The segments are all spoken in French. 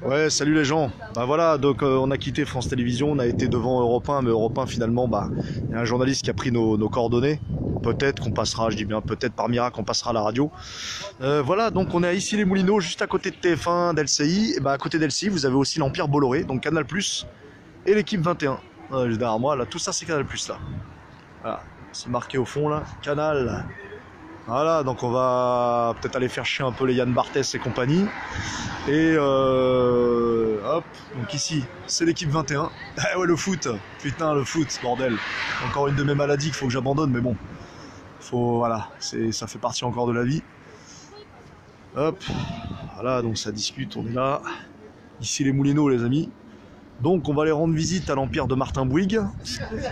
Ouais, salut les gens. Bah voilà, donc on a quitté France Télévisions, on a été devant Europe 1, mais Europe 1 finalement, bah il y a un journaliste qui a pris nos coordonnées. Peut-être qu'on passera, je dis bien peut-être par miracle, on passera à la radio. Voilà, donc on est à Issy-les-Moulineaux, juste à côté de TF1, d'LCI. Et bah à côté d'LCI, vous avez aussi l'Empire Bolloré, donc Canal+, et l'équipe 21. Juste derrière moi, là, tout ça c'est Canal+, là. Voilà, c'est marqué au fond là, Canal. Voilà, donc on va peut-être aller faire chier un peu les Yann Barthès et compagnie. Et hop, donc ici, c'est l'équipe 21. Ah ouais, le foot, putain, le foot, bordel. Encore une de mes maladies qu'il faut que j'abandonne, mais bon, voilà, ça fait partie encore de la vie. Hop, voilà, donc ça discute, on est là. Ici les Moulineaux, les amis. Donc on va aller rendre visite à l'empire de Martin Bouygues.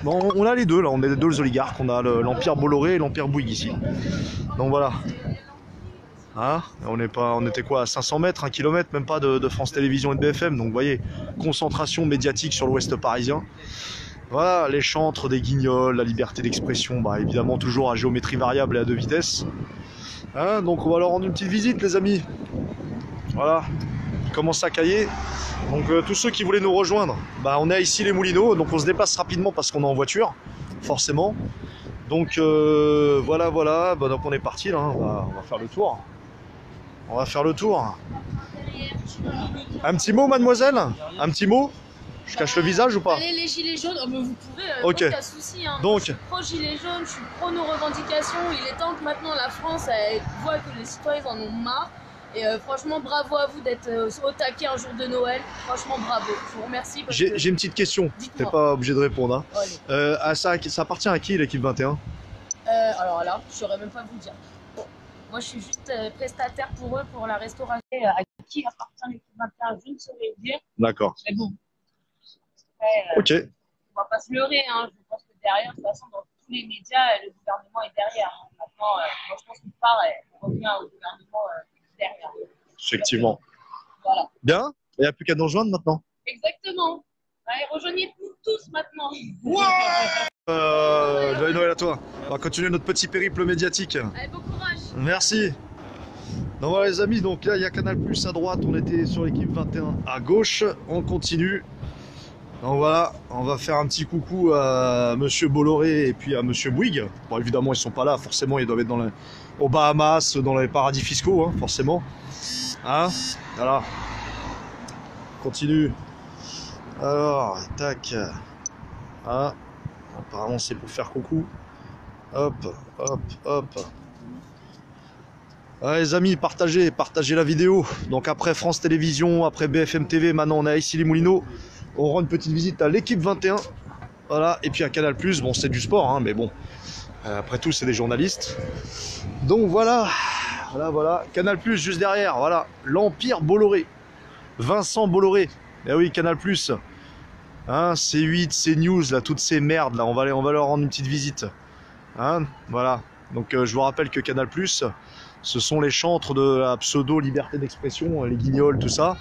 Bon, on a les deux là, on est les deux oligarques, on a l'empire Bolloré et l'empire Bouygues ici. Donc voilà. Hein, on était quoi à 500 mètres, 1 kilomètre, même pas de France Télévisions et de BFM. Donc vous voyez, concentration médiatique sur l'ouest parisien. Voilà, les chantres des Guignols, la liberté d'expression, bah évidemment toujours à géométrie variable et à 2 vitesses. Hein, donc on va leur rendre une petite visite les amis. Voilà, il commence à cailler. Donc tous ceux qui voulaient nous rejoindre, bah on est à Issy-les-Moulineaux, donc on se déplace rapidement parce qu'on est en voiture, forcément. Donc voilà, bah, donc on est parti là, on va faire le tour. On va faire le tour. Un petit mot, mademoiselle? Un petit mot? Je cache le visage ou pas? Allez, les gilets jaunes, oh, mais vous pouvez, ok. pas de souci. Hein. Donc, je suis pro gilets jaunes, je suis pro nos revendications. Il est temps que maintenant la France elle voit que les citoyens en ont marre. Et franchement, bravo à vous d'être au taquet un jour de Noël. Franchement, bravo. Je vous remercie. J'ai une petite question. T'es pas obligé de répondre. Hein. Ça appartient à qui l'équipe 21? Alors là, je saurais même pas vous dire. Moi, je suis juste prestataire pour eux, pour la restauration. À qui appartient l'équipe 21, je ne saurais dire. D'accord. Mais bon. Ok. On va pas se leurrer. Hein. Je pense que derrière, de toute façon, dans tous les médias, le gouvernement est derrière. Hein. Maintenant, moi, je pense qu'on part et on revient au gouvernement derrière. Effectivement. Voilà. Bien. Il n'y a plus qu'à nous rejoindre maintenant. Exactement. Allez, rejoignez-nous tous maintenant. Joyeux Noël à toi. On va continuer notre petit périple médiatique. Allez, bon courage. Merci. Donc voilà les amis, donc là il y a Canal+ à droite, on était sur l'équipe 21 à gauche, on continue. Donc voilà, on va faire un petit coucou à Monsieur Bolloré et puis à Monsieur Bouygues. Bon évidemment ils sont pas là, forcément ils doivent être aux Bahamas, dans les paradis fiscaux, hein, forcément. Hein, voilà. On continue. Alors, tac. Ah, apparemment c'est pour faire coucou. Hop, hop, hop. Ouais, les amis, partagez la vidéo. Donc après France Télévisions, après BFM TV, maintenant on est à Issy-les-Moulineaux. On rend une petite visite à l'équipe 21. Voilà, et puis à Canal+, bon c'est du sport, hein, mais bon. Après tout, c'est des journalistes. Donc voilà, Canal+, juste derrière, voilà. L'Empire Bolloré. Vincent Bolloré. Eh oui, Canal+. Hein, C8, CNews, là, toutes ces merdes, là, on va leur rendre une petite visite. Hein, voilà. Donc je vous rappelle que Canal+, ce sont les chantres de la pseudo-liberté d'expression, les Guignols, tout ça.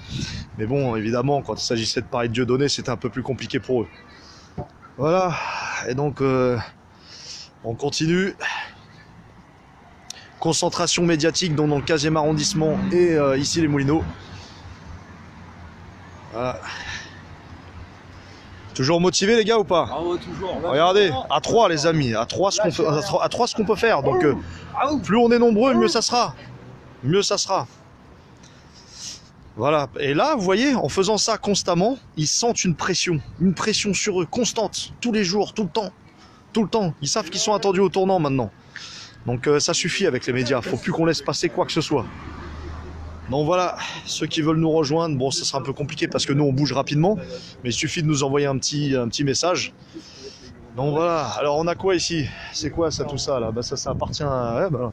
Mais bon, évidemment, quand il s'agissait de parler de Dieudonné, c'était un peu plus compliqué pour eux. Voilà, et donc on continue. Concentration médiatique donc dans le 15e arrondissement et ici les Moulineaux. Voilà. Toujours motivé les gars ou pas? Bravo, toujours. Regardez, à 3 les amis, à 3 ce qu'on peut faire. Donc plus on est nombreux, mieux ça sera. Mieux ça sera. Voilà, et là vous voyez, en faisant ça constamment, ils sentent une pression sur eux, constante, tous les jours, tout le temps. Ils savent qu'ils sont attendus au tournant maintenant. Donc ça suffit avec les médias, faut plus qu'on laisse passer quoi que ce soit. Donc voilà, ceux qui veulent nous rejoindre, bon ça sera un peu compliqué parce que nous on bouge rapidement, mais il suffit de nous envoyer un petit message. Donc voilà, alors on a quoi ici? C'est quoi ça, tout ça là? Bah ça appartient à... Ouais, bah,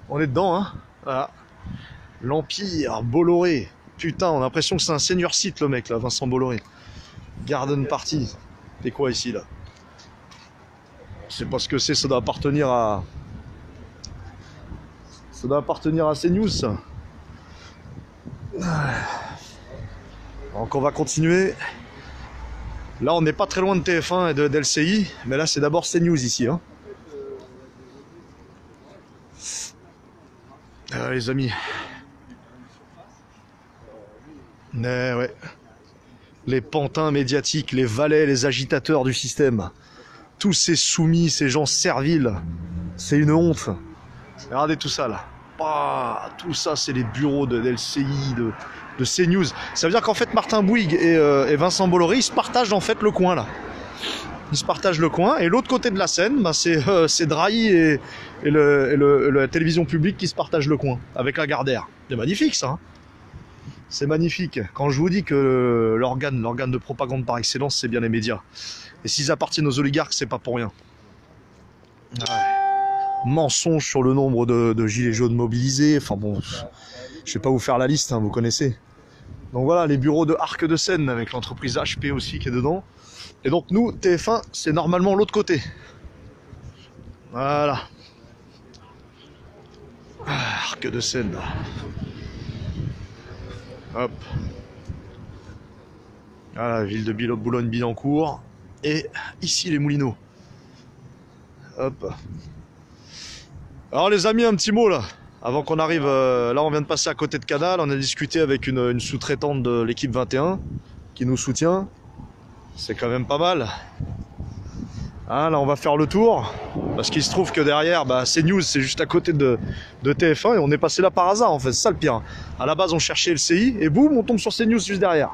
on est dedans, hein. Voilà. L'Empire Bolloré. Putain, on a l'impression que c'est un senior site le mec là, Vincent Bolloré. Garden Party. C'est quoi ici là? Je sais pas ce que c'est, ça doit appartenir à... Ça doit appartenir à CNews ça. Donc on va continuer. Là on n'est pas très loin de TF1 et de LCI, mais là c'est d'abord CNews ici. Hein. Les amis. Mais ouais. Les pantins médiatiques, les valets, les agitateurs du système. Tous ces soumis, ces gens serviles. C'est une honte. Regardez tout ça là. Bah, tout ça, c'est les bureaux de LCI, de CNews. Ça veut dire qu'en fait, Martin Bouygues et Vincent Bolloré, ils se partagent en fait le coin là. Ils se partagent le coin. Et l'autre côté de la scène, bah, c'est Drahi et la télévision publique qui se partagent le coin avec Lagardère. C'est magnifique ça. Hein. C'est magnifique. Quand je vous dis que l'organe de propagande par excellence, c'est bien les médias. Et s'ils appartiennent aux oligarques, c'est pas pour rien. Ouais. Mensonge sur le nombre de gilets jaunes mobilisés. Enfin bon, je vais pas vous faire la liste, hein, vous connaissez. Donc voilà, les bureaux de Arc de Seine avec l'entreprise HP aussi qui est dedans. Et donc nous, TF1, c'est normalement l'autre côté. Voilà. Arc de Seine. Hop. Voilà, ville de Boulogne-Billancourt. Et ici les Moulineaux. Hop. Alors les amis, un petit mot là. Avant qu'on arrive, là on vient de passer à côté de Canal. On a discuté avec une sous-traitante de l'équipe 21 qui nous soutient. C'est quand même pas mal. Hein, là on va faire le tour. Parce qu'il se trouve que derrière, bah, CNews c'est juste à côté de TF1 et on est passé là par hasard en fait, c'est ça le pire. À la base on cherchait LCI et boum, on tombe sur CNews juste derrière.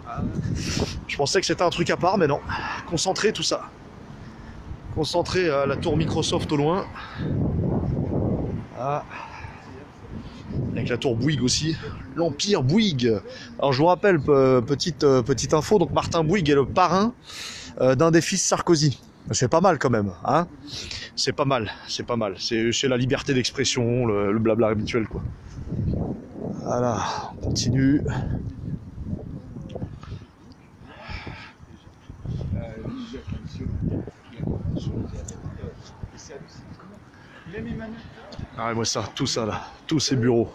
Je pensais que c'était un truc à part mais non. Concentré tout ça. Concentré à la tour Microsoft au loin. Ah. Avec la tour Bouygues aussi. L'Empire Bouygues. Alors je vous rappelle, petite info, donc Martin Bouygues est le parrain d'un des fils Sarkozy. C'est pas mal quand même, hein. C'est pas mal, c'est pas mal. C'est la liberté d'expression, le blabla habituel quoi. Voilà, on continue. Ah moi ça, tout ça là, tous ces bureaux.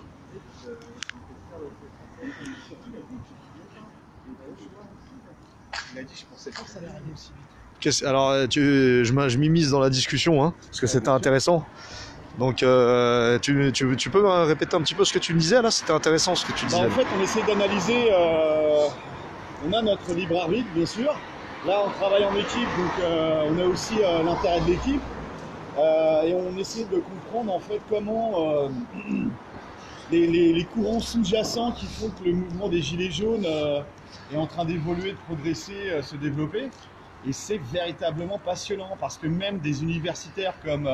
Alors je m'immisce dans la discussion hein, parce que c'était intéressant. Donc tu peux me répéter un petit peu ce que tu me disais là, c'était intéressant ce que tu disais. En fait on essaie d'analyser, on a notre libre arbitre bien sûr. Là on travaille en équipe donc on a aussi l'intérêt de l'équipe. Et on essaie de comprendre en fait comment les courants sous-jacents qui font que le mouvement des Gilets jaunes est en train d'évoluer, de progresser, se développer. Et c'est véritablement passionnant parce que même des universitaires comme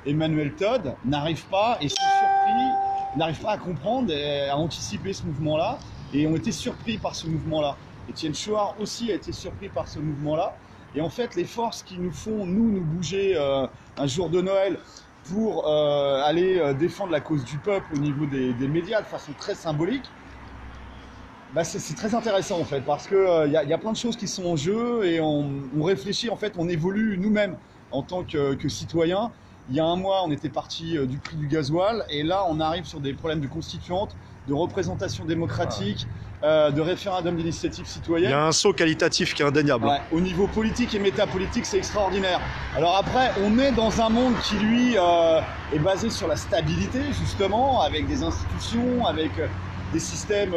Emmanuel Todd n'arrivent pas et sont surpris, n'arrivent pas à comprendre et à anticiper ce mouvement-là et ont été surpris par ce mouvement-là. Étienne Chouard aussi a été surpris par ce mouvement-là. Et en fait, les forces qui nous font, nous bouger un jour de Noël pour aller défendre la cause du peuple au niveau des médias de façon très symbolique, bah c'est très intéressant en fait, parce qu'il y a plein de choses qui sont en jeu et on réfléchit, en fait, on évolue nous-mêmes en tant que citoyens. Il y a un mois, on était parti du prix du gasoil et là, on arrive sur des problèmes de constituante, de représentation démocratique, de référendum d'initiative citoyenne. Il y a un saut qualitatif qui est indéniable. Ouais, au niveau politique et métapolitique, c'est extraordinaire. Alors après, on est dans un monde qui, lui, est basé sur la stabilité, justement, avec des institutions, avec des systèmes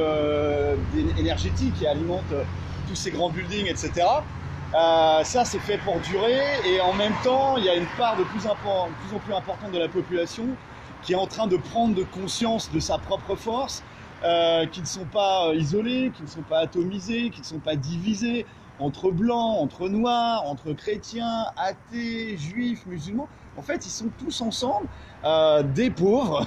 énergétiques qui alimentent tous ces grands buildings, etc. Ça, c'est fait pour durer. Et en même temps, il y a une part de plus en plus importante de la population qui est en train de prendre conscience de sa propre force, qui ne sont pas isolés, qui ne sont pas atomisés, qui ne sont pas divisés entre blancs, entre noirs, entre chrétiens, athées, juifs, musulmans. En fait, ils sont tous ensemble, des pauvres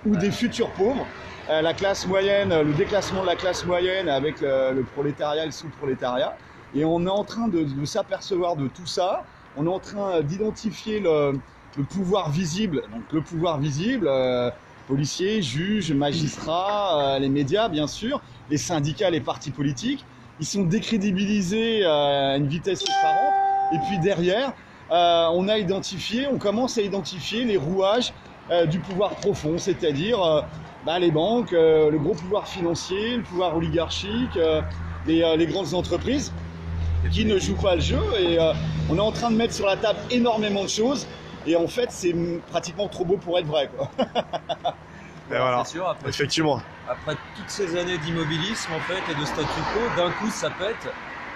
ou des futurs pauvres. La classe moyenne, le déclassement de la classe moyenne avec le prolétariat et le sous-prolétariat. Et on est en train de s'apercevoir de tout ça. On est en train d'identifier le pouvoir visible. Donc le pouvoir visible, policiers, juges, magistrats, les médias bien sûr, les syndicats, les partis politiques. Ils sont décrédibilisés à une vitesse effarante. Et puis derrière, on commence à identifier les rouages du pouvoir profond, c'est-à-dire les banques, le gros pouvoir financier, le pouvoir oligarchique, les grandes entreprises qui ne jouent pas le jeu. Et on est en train de mettre sur la table énormément de choses. Et en fait, c'est pratiquement trop beau pour être vrai, quoi. Et voilà. C'est sûr, Effectivement. Après toutes ces années d'immobilisme en fait et de statu quo, d'un coup ça pète.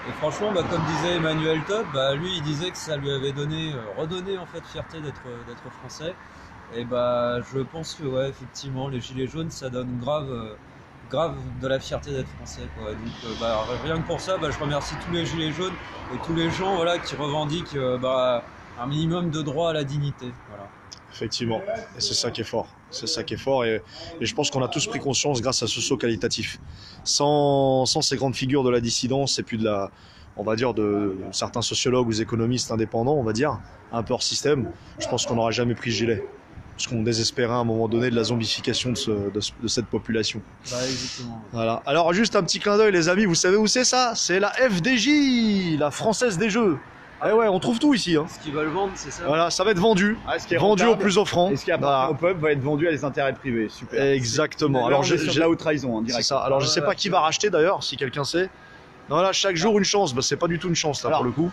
Et franchement, comme disait Emmanuel Top, lui il disait que ça lui avait redonné en fait fierté d'être français. Et je pense que ouais, effectivement, les gilets jaunes, ça donne grave de la fierté d'être français, quoi. Donc rien que pour ça, je remercie tous les gilets jaunes et tous les gens qui revendiquent un minimum de droit à la dignité. Voilà. Effectivement, et c'est ça qui est fort. C'est ça qui est fort et je pense qu'on a tous pris conscience grâce à ce saut qualitatif. Sans ces grandes figures de la dissidence et puis on va dire de certains sociologues ou économistes indépendants, on va dire, un peu hors système, je pense qu'on n'aurait jamais pris ce gilet. Parce qu'on désespérait à un moment donné de la zombification de cette population. Exactement. Voilà. Alors juste un petit clin d'œil les amis, vous savez où c'est ça? C'est la FDJ, la Française des Jeux. Eh ouais, on trouve tout ici. Hein. Ce qu'ils veulent vendre, c'est ça. Voilà, ça va être vendu. Ce qui est vendu rentable, au plus offrant. Et ce qui appartient au peuple va être vendu à des intérêts privés. Super. Exactement. Alors j'ai sur la haute trahison, direct. C'est ça. Alors je sais pas qui va racheter d'ailleurs, si quelqu'un sait. Non là, chaque jour une chance. C'est pas du tout une chance là. Alors, pour le coup.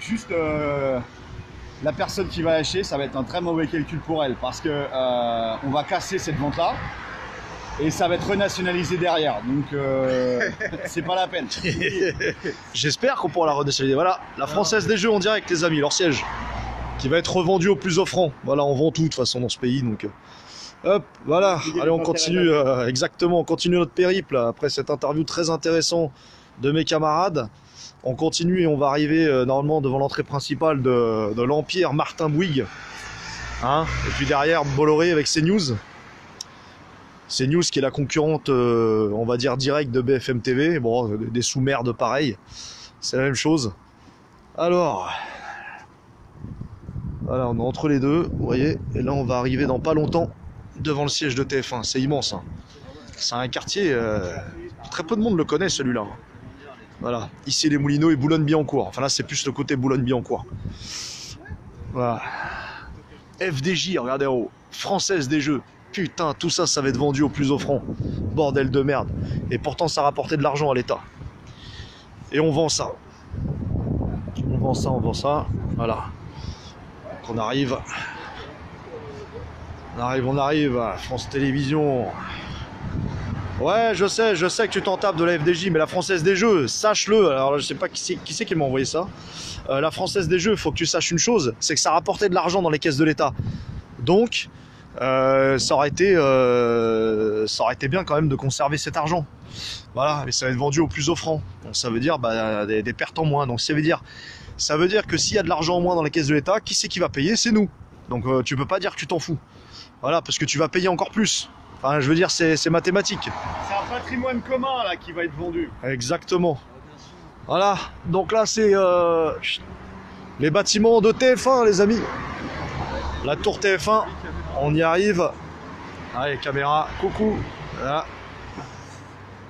Juste la personne qui va acheter, ça va être un très mauvais calcul pour elle parce que on va casser cette vente là. Et ça va être renationalisé derrière, donc c'est pas la peine. J'espère qu'on pourra la renationaliser. Voilà, la Française des Jeux en direct, les amis, leur siège, qui va être revendu au plus offrant. Voilà, on vend tout de toute façon dans ce pays, donc hop, voilà. Allez, on continue, exactement, on continue notre périple après cette interview très intéressante de mes camarades. On continue et on va arriver normalement devant l'entrée principale de l'Empire Martin Bouygues. Hein, et puis derrière, Bolloré avec CNews. CNews qui est la concurrente, on va dire, directe de BFM TV. Bon, des sous-merdes pareil. C'est la même chose. Alors, voilà, on est entre les deux, vous voyez. Et là, on va arriver dans pas longtemps devant le siège de TF1. C'est immense. Hein. C'est un quartier, très peu de monde le connaît celui-là. Voilà, ici les Moulineaux et Boulogne-Billancourt. Enfin là, c'est plus le côté Boulogne-Billancourt. Voilà. FDJ, regardez en haut. Française des Jeux. Putain, tout ça, ça va être vendu au plus offrant. Bordel de merde. Et pourtant, ça rapportait de l'argent à l'État. Et on vend ça. On vend ça, on vend ça. Voilà. Donc on arrive. On arrive à France Télévisions. Ouais, je sais que tu t'en tapes de la FDJ, mais la Française des Jeux, sache-le. Alors, je sais pas qui c'est qui m'a envoyé ça. La Française des Jeux, il faut que tu saches une chose, c'est que ça rapportait de l'argent dans les caisses de l'État. Donc, ça aurait été bien quand même de conserver cet argent. Voilà, mais ça va être vendu au plus offrant. Donc ça veut dire des pertes en moins. Donc ça veut dire que s'il y a de l'argent en moins dans les caisses de l'État, qui c'est qui va payer? C'est nous. Donc tu peux pas dire que tu t'en fous. Voilà, parce que tu vas payer encore plus. Enfin, je veux dire, c'est mathématique. C'est un patrimoine commun là qui va être vendu. Exactement. Voilà, donc là c'est les bâtiments de TF1 les amis. La tour TF1, on y arrive. Allez, caméra, coucou. Voilà.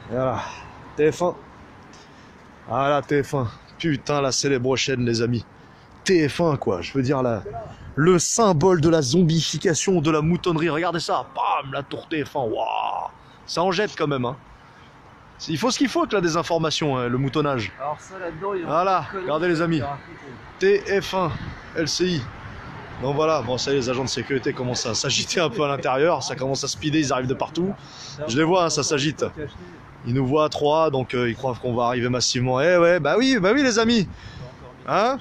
Voilà, TF1. Voilà, TF1. Putain, la célèbre chaîne les amis. TF1 quoi, je veux dire le symbole de la zombification, de la moutonnerie. Regardez ça, bam, la tour TF1, waouh. Ça en jette quand même, hein. Il faut ce qu'il faut avec la désinformation, hein, le moutonnage. Alors ça là-dedans, il y a voilà, regardez les amis. TF1, LCI. Donc voilà, bon ça y est, les agents de sécurité commencent à s'agiter un peu à l'intérieur, ça commence à speeder, ils arrivent de partout. Je les vois, hein, ça s'agite. Ils nous voient à 3, donc ils croient qu'on va arriver massivement. Eh ouais, bah oui les amis. Hein?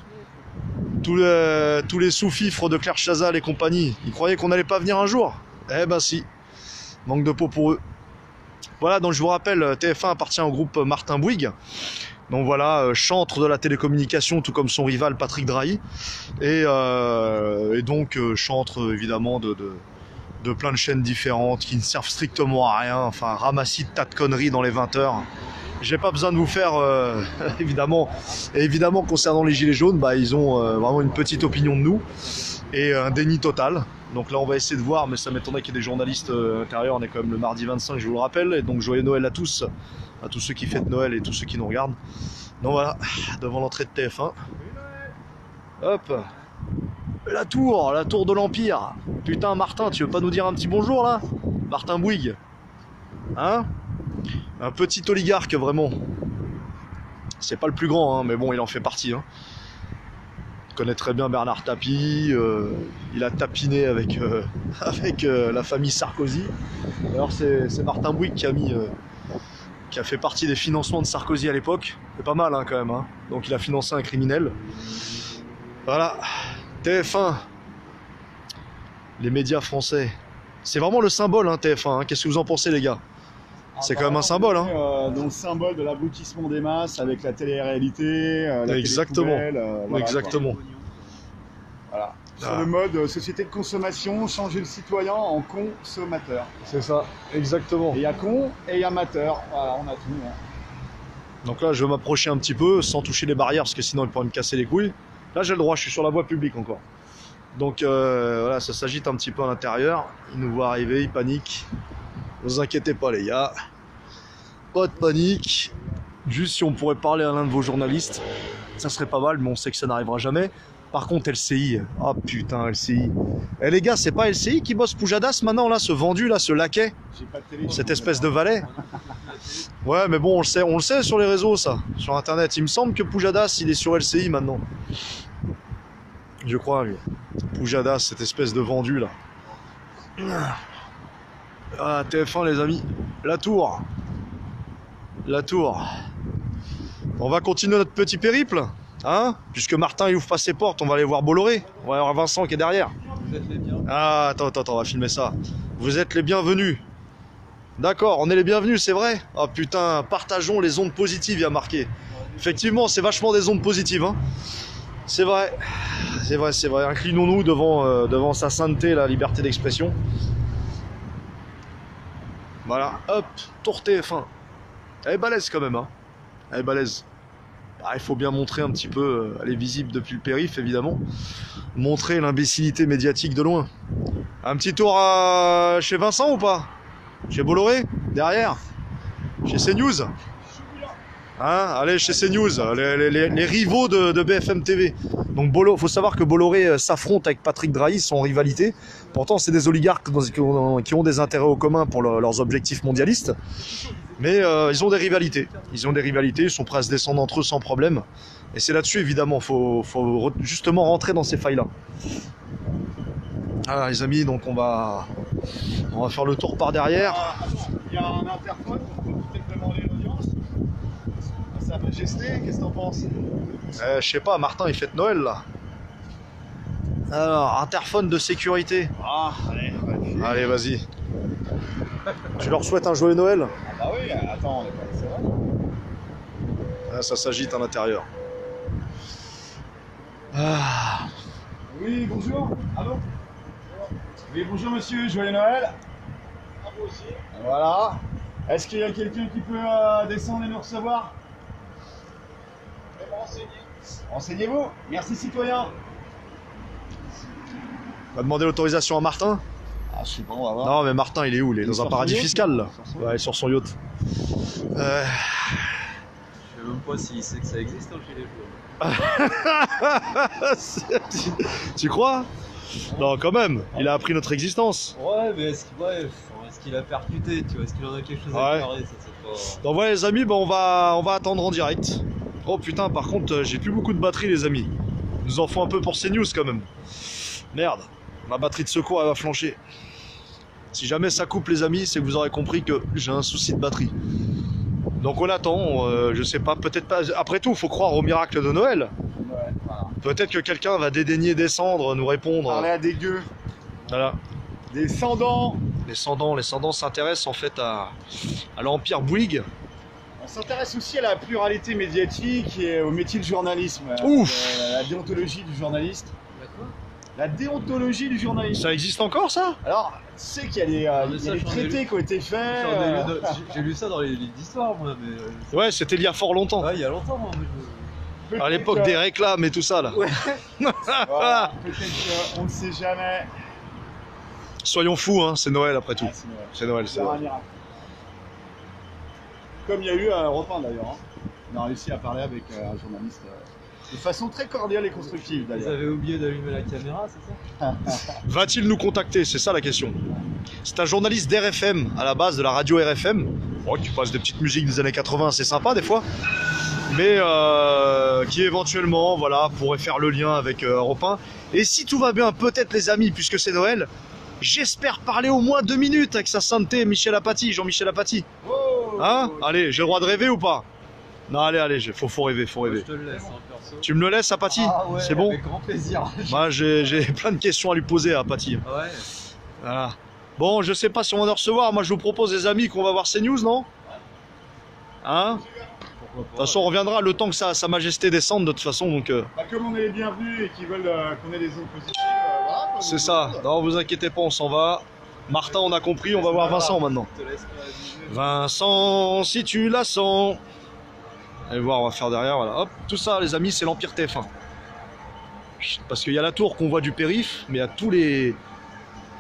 Tous les sous-fifres de Claire Chazal et compagnie, ils croyaient qu'on n'allait pas venir un jour. Eh ben si, manque de peau pour eux. Voilà, donc je vous rappelle, TF1 appartient au groupe Martin Bouygues. Donc voilà, chantre de la télécommunication, tout comme son rival Patrick Drahi. Et donc chantre évidemment de plein de chaînes différentes qui ne servent strictement à rien. Enfin, ramassis de tas de conneries dans les 20 heures. J'ai pas besoin de vous faire, évidemment concernant les gilets jaunes, ils ont vraiment une petite opinion de nous et un déni total. Donc là on va essayer de voir, mais ça m'étonnerait qu'il y ait des journalistes à l'intérieur. On est quand même le mardi 25, je vous le rappelle, et donc joyeux Noël à tous ceux qui fêtent Noël et tous ceux qui nous regardent. Donc voilà, devant l'entrée de TF1. Hop, la tour de l'Empire. Putain Martin, tu veux pas nous dire un petit bonjour là? Martin Bouygues. Hein? Un petit oligarque vraiment. C'est pas le plus grand, hein, mais bon, il en fait partie. Hein. Il connaît très bien Bernard Tapie. Il a tapiné avec la famille Sarkozy. Alors c'est Martin Bouygues qui a mis qui a fait partie des financements de Sarkozy à l'époque. C'est pas mal hein, quand même. Hein. Donc il a financé un criminel. Voilà. TF1. Les médias français. C'est vraiment le symbole hein, TF1. Hein. Qu'est-ce que vous en pensez les gars? C'est quand même un symbole. Hein. Donc symbole de l'aboutissement des masses avec la télé-réalité, la exactement. Voilà, exactement. Voilà. Sur le mode société de consommation, changer le citoyen en consommateur. C'est ça, exactement. Et il y a con et il y a amateur. Voilà, on a tout. Hein. Donc là, je vais m'approcher un petit peu sans toucher les barrières parce que sinon ils pourraient me casser les couilles. Là, j'ai le droit, je suis sur la voie publique encore. Donc voilà, ça s'agite un petit peu à l'intérieur. Ils nous voient arriver, ils paniquent. Ne vous inquiétez pas, les gars. Pas de panique. Juste si on pourrait parler à l'un de vos journalistes, ça serait pas mal, mais on sait que ça n'arrivera jamais. Par contre, LCI. Ah putain, LCI. Eh les gars, c'est pas LCI qui bosse Pujadas maintenant, là, ce vendu, là, ce laquais? J'ai pas de télé. Cette espèce de valet. Ouais, mais bon, on le sait sur les réseaux, ça. Sur Internet. Il me semble que Pujadas, il est sur LCI maintenant. Je crois, lui. Pujadas, cette espèce de vendu, là. Ah, TF1, les amis. La tour. La tour. On va continuer notre petit périple. Hein? Puisque Martin il ouvre pas ses portes, on va aller voir Bolloré. On va voir Vincent qui est derrière. Vous êtes les bienvenus. Ah, attends, on va filmer ça. Vous êtes les bienvenus. D'accord, on est les bienvenus, c'est vrai. Ah putain, partageons les ondes positives, il y a marqué. Effectivement, c'est vachement des ondes positives. Hein. C'est vrai. C'est vrai, c'est vrai. Inclinons-nous devant sa sainteté, la liberté d'expression. Voilà, hop, tour TF1. Elle est balèze quand même, hein. Elle est balèze. Ah, il faut bien montrer un petit peu, elle est visible depuis le périph' évidemment, montrer l'imbécilité médiatique de loin. Un petit tour chez Vincent ou pas? Chez Bolloré? Derrière? Chez CNews? Hein? Allez, chez CNews, les rivaux de BFM TV. Donc faut savoir que Bolloré s'affronte avec Patrick Drahi, sont en rivalité. Pourtant c'est des oligarques qui ont des intérêts au commun pour leurs objectifs mondialistes. Mais ils ont des rivalités. Ils sont prêts à se descendre entre eux sans problème. Et c'est là-dessus, évidemment, faut justement rentrer dans ces failles-là. Ah, les amis, donc on va faire le tour par derrière. Il y a un interphone, on peut peut-être demander l'audience. Sa Majesté, qu'est-ce que t'en penses? Je sais pas, Martin, il fête Noël, là. Alors, interphone de sécurité. Ah, allez, allez, vas-y. Tu leur souhaites un joyeux Noël? Ah bah oui, attends, c'est vrai. Ah, ça s'agite à l'intérieur. Ah. Oui, bonjour. Allô? Oui, bonjour monsieur, joyeux Noël. À vous aussi. Voilà. Est-ce qu'il y a quelqu'un qui peut descendre et nous recevoir? Renseignez-vous. Merci citoyen. On va demander l'autorisation à Martin. Ah, je sais pas, on va voir. Non, mais Martin, il est où? Il est dans un paradis fiscal, là. Ouais, sur son yacht. Je sais même pas s'il sait que ça existe, hein, chez les joueurs. Tu crois? Non, quand même. Il a appris notre existence. Ouais, mais est-ce qu'il a percuté, tu vois? Est-ce qu'il en a quelque chose à carrer? Ça, c'est pas... Donc ouais, les amis, on va attendre en direct. Oh putain, par contre, j'ai plus beaucoup de batterie, les amis. Il nous en faut un peu pour CNews, quand même. Merde. Ma batterie de secours, elle va flancher. Si jamais ça coupe, les amis, c'est que vous aurez compris que j'ai un souci de batterie. Donc on attend, je sais pas, peut-être pas. Après tout, il faut croire au miracle de Noël. Ouais, voilà. Peut-être que quelqu'un va dédaigner descendre, nous répondre. Parler à des gueux. Voilà. Des sans-dents. Les sans-dents s'intéressent en fait à l'Empire Bouygues. On s'intéresse aussi à la pluralité médiatique et au métier de journalisme. Ouf. La déontologie du journaliste. La déontologie du journaliste. Ça existe encore, ça? Alors, tu sais qu'il y a des traités qui ont été faits. J'ai lu ça dans les livres d'histoire, moi. Mais, ouais, c'était il y a fort longtemps. Ouais, il y a longtemps, moi. À l'époque des réclames et tout ça, là. Ouais. Voilà, peut-être qu'on ne sait jamais. Soyons fous, hein, c'est Noël après tout. Ah, c'est Noël. C'est Noël, c'est Noël. Un miracle. Comme il y a eu à Europe 1 d'ailleurs. Hein. On a réussi à parler avec un journaliste de façon très cordiale et constructive Vous d'ailleurs. avez oublié d'allumer la caméra, c'est ça? Va-t-il nous contacter? C'est ça la question. C'est un journaliste d'RFM, à la base de la radio RFM. Oh, tu passes des petites musiques des années 80, c'est sympa des fois. Mais qui éventuellement, voilà, pourrait faire le lien avec Europe 1. Et si tout va bien, peut-être les amis, puisque c'est Noël, j'espère parler au moins 2 minutes avec sa sainteté Michel Apathy, Jean-Michel Apathy. Oh, Hein? Allez, j'ai le droit de rêver ou pas? Non, allez, faut rêver, faut rêver. Je te le laisse, hein, perso. Tu me le laisses, Apathy? Ouais, c'est bon? avec grand plaisir. Moi, j'ai plein de questions à lui poser, Apathy. Ouais. Voilà. Bon, je sais pas si on va en recevoir. Moi, je vous propose, les amis, qu'on va voir CNews, non? Hein? De toute façon, on reviendra le temps que sa majesté descende, de toute façon. Donc, Bah, comme on est les bienvenus et qu'ils veulent qu'on ait des zones positives, voilà. c'est ça. Non, vous inquiétez pas, on s'en va. Martin, on a compris. On va voir Vincent maintenant. Je te laisse pas abuser. Vincent, si tu la sens. Allez voir, on va faire derrière. Voilà. Hop, tout ça, les amis, c'est l'Empire TF1. Parce qu'il y a la tour qu'on voit du périph', mais il y a tous les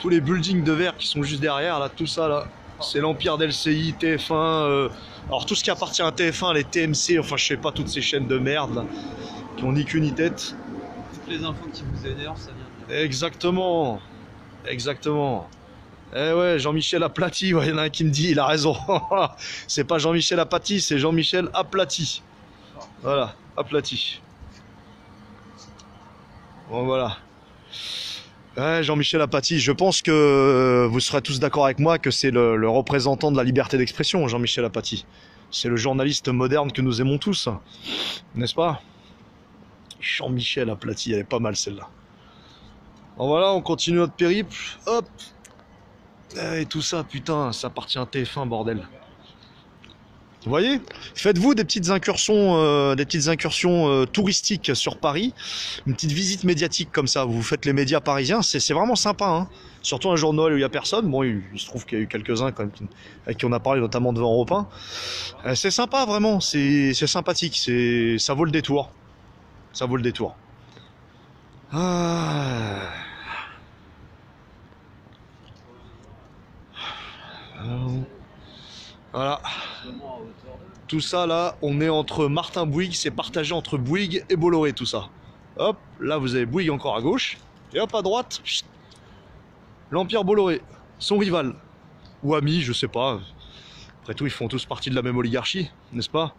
buildings de verre qui sont juste derrière. Là, tout ça, là, c'est l'Empire d'LCI, TF1. Alors tout ce qui appartient à TF1, les TMC, enfin je sais pas, toutes ces chaînes de merde là, qui ont ni queue ni tête. Toutes les infos qui vous énervent, ça vient de là. Exactement. Exactement. Eh ouais, Jean-Michel Aplati, ouais, il y en a un qui me dit, il a raison. C'est pas Jean-Michel Apathy, c'est Jean-Michel Aplati. Voilà, Aplati. Bon voilà. Ouais, Jean-Michel Apathy, je pense que vous serez tous d'accord avec moi que c'est le représentant de la liberté d'expression, Jean-Michel Apathy. C'est le journaliste moderne que nous aimons tous, n'est-ce pas? Jean-Michel Apathy, elle est pas mal celle-là. Bon voilà, on continue notre périple. Hop. Et tout ça, putain, ça appartient à TF1, bordel. Vous voyez? Faites-vous des petites incursions, touristiques sur Paris, une petite visite médiatique comme ça. Vous faites les médias parisiens, c'est vraiment sympa. Hein. Surtout un jour de Noël où il n'y a personne. Bon, il se trouve qu'il y a eu quelques-uns quand même avec qui on a parlé, notamment devant Europe 1. C'est sympa, vraiment. C'est sympathique. Ça vaut le détour. Ça vaut le détour. Ah. Voilà. Tout ça là, on est entre Martin Bouygues, c'est partagé entre Bouygues et Bolloré tout ça. Hop, là vous avez Bouygues encore à gauche. Et hop à droite, l'Empire Bolloré, son rival. Ou ami, je sais pas. Après tout, ils font tous partie de la même oligarchie, n'est-ce pas?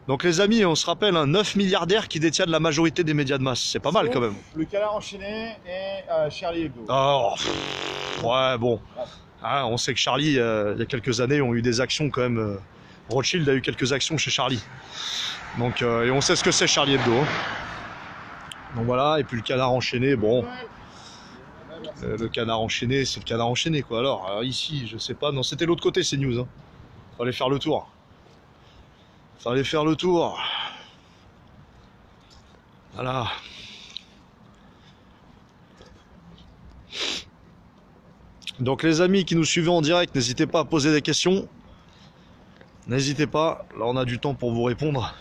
Donc les amis, on se rappelle, 9 milliardaires qui détiennent la majorité des médias de masse. C'est pas mal quand même. Le Canard enchaîné et Charlie Hebdo. Oh, ouais, bon. Ah, on sait que Charlie, il y a quelques années, ont eu des actions quand même. Rothschild a eu quelques actions chez Charlie. Donc, et on sait ce que c'est Charlie Hebdo. Hein. Donc voilà, et puis le Canard enchaîné, bon. Le Canard enchaîné, c'est le Canard enchaîné quoi. Alors ici, je sais pas, non, c'était l'autre côté, c'est News. Hein. Fallait faire le tour. Fallait faire le tour. Voilà. Donc les amis qui nous suivent en direct, n'hésitez pas à poser des questions. N'hésitez pas, là on a du temps pour vous répondre.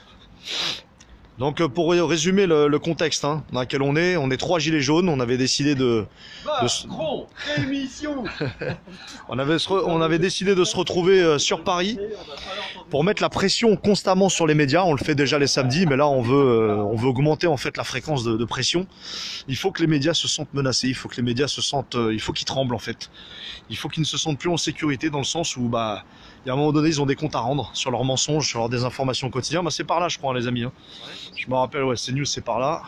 Donc pour résumer le contexte hein, dans lequel on est 3 gilets jaunes, on avait décidé Macron, émission. on avait décidé de se retrouver sur Paris pour mettre la pression constamment sur les médias. On le fait déjà les samedis, mais là on veut augmenter en fait la fréquence de pression. Il faut que les médias se sentent menacés, il faut que les médias se sentent, il faut qu'ils tremblent en fait. Il faut qu'ils ne se sentent plus en sécurité dans le sens où bah il y a un moment donné ils ont des comptes à rendre sur leurs mensonges, sur leurs désinformations quotidiennes. Bah, c'est par là je crois hein, les amis. Hein. Je me rappelle ouais CNews c'est par là.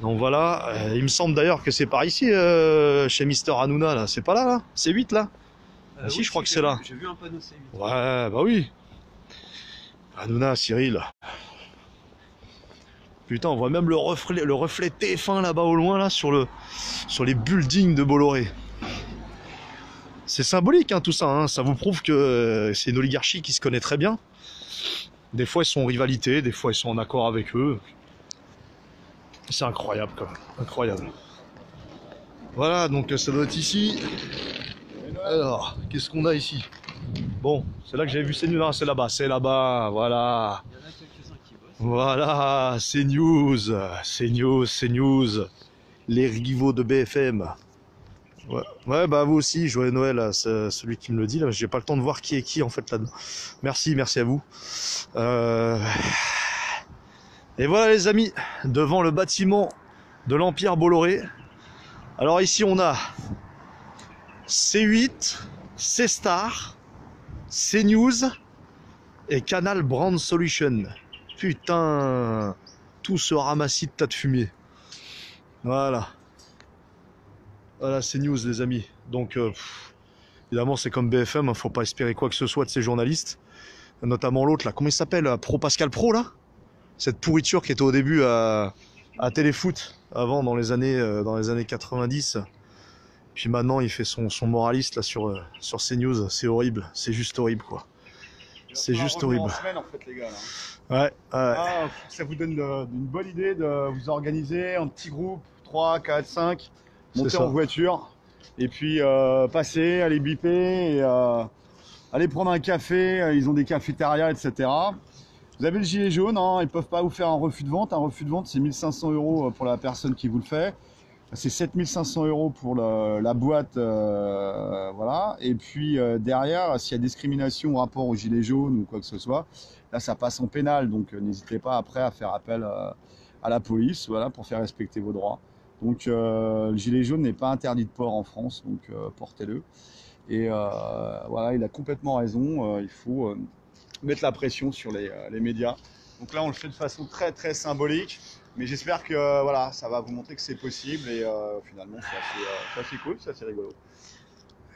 Donc voilà, il me semble d'ailleurs que c'est par ici chez Mister Hanouna là, c'est pas là c'est 8 là. Si oui, je crois que c'est là. J'ai vu un panneau C8. Ouais, bah oui. Hanouna, Cyril. Putain, on voit même le reflet TF1 là-bas au loin, là, sur les buildings de Bolloré. C'est symbolique, hein, tout ça. Hein. Ça vous prouve que c'est une oligarchie qui se connaît très bien. Des fois, ils sont en rivalité, des fois, ils sont en accord avec eux. C'est incroyable, quand même. Incroyable. Voilà, donc ça doit être ici. Alors, qu'est-ce qu'on a ici? Bon, c'est là que j'avais vu CNews. Non, c'est là-bas, voilà. Il y en a quelques-uns qui bossent. Voilà, CNews. Les rivaux de BFM. Ouais, bah vous aussi, joyeux Noël à celui qui me le dit. Là, j'ai pas le temps de voir qui est qui en fait là-dedans. Merci à vous. Et voilà les amis, devant le bâtiment de l'Empire Bolloré. Alors ici on a C8, C-Star, CNews et Canal Brand Solution. Putain, tout ce ramassis de tas de fumier. Voilà. Voilà, CNews les amis. Donc Évidemment, c'est comme BFM, faut pas espérer quoi que ce soit de ces journalistes. Notamment l'autre, là, comment il s'appelle? Pascal Pro, là? Cette pourriture qui était au début à Téléfoot, avant, dans les années 90. Puis maintenant, il fait son moraliste là sur CNews. C'est horrible, c'est juste horrible, quoi. C'est juste horrible. En semaine, en fait, les gars, là. Ouais. Ah, ça vous donne une bonne idée de vous organiser en petits groupes, 3, 4, 5, monter en voiture, et puis passer, aller biper, et aller prendre un café, ils ont des cafétérias, etc. Vous avez le gilet jaune, hein, ils peuvent pas vous faire un refus de vente. Un refus de vente, c'est 1 500 € pour la personne qui vous le fait. C'est 7 500 € pour la boîte, voilà. Et puis derrière, s'il y a discrimination au rapport au gilet jaune ou quoi que ce soit, là ça passe en pénal. Donc n'hésitez pas après à faire appel à la police, voilà, pour faire respecter vos droits. Donc le gilet jaune n'est pas interdit de port en France, donc portez-le. Et voilà, il a complètement raison. Il faut mettre la pression sur les médias. Donc là, on le fait de façon très très symbolique. Mais j'espère que voilà, ça va vous montrer que c'est possible et finalement c'est assez cool, c'est assez rigolo.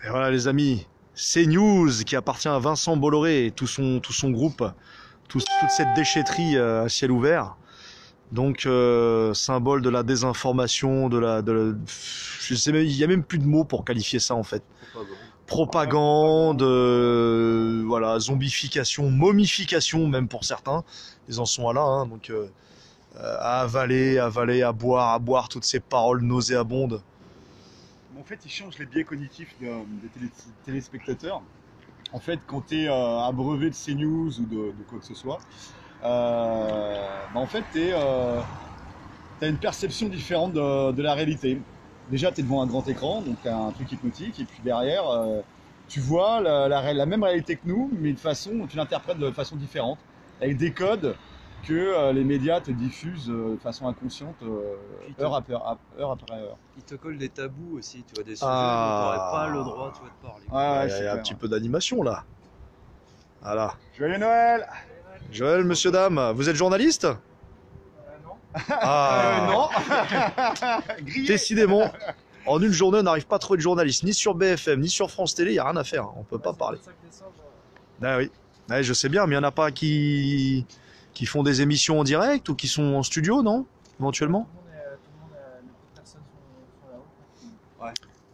Et voilà les amis, CNews qui appartient à Vincent Bolloré et tout son groupe, toute cette déchetterie à ciel ouvert. Donc symbole de la désinformation, je sais même, il y a même plus de mots pour qualifier ça en fait. Propagande, voilà, zombification, momification même pour certains. Ils en sont à là, hein, donc. À avaler, à boire toutes ces paroles nauséabondes. En fait, ils changent les biais cognitifs des téléspectateurs. En fait, quand tu es abreuvé de CNews ou de quoi que ce soit, en fait, tu as une perception différente de la réalité. Déjà, tu es devant un grand écran, donc tu as un truc hypnotique, et puis derrière, tu vois la même réalité que nous, mais tu l'interprètes de façon différente, avec des codes que les médias te diffusent de façon inconsciente heure après heure. Ils te collent des tabous aussi, tu vois, des sujets dont tu n'aurais pas le droit, tu vois, de parler. Il y a un petit peu d'animation là. Voilà. Joyeux Noël! Joël, monsieur, dame, vous êtes journaliste? Non. Non. Décidément, en une journée, on n'arrive pas à trouver de journaliste, ni sur BFM, ni sur France Télé, il n'y a rien à faire, on peut pas parler. Ah oui, ouais, je sais bien, mais il n'y en a pas qui font des émissions en direct ou qui sont en studio, non? Éventuellement. Ouais.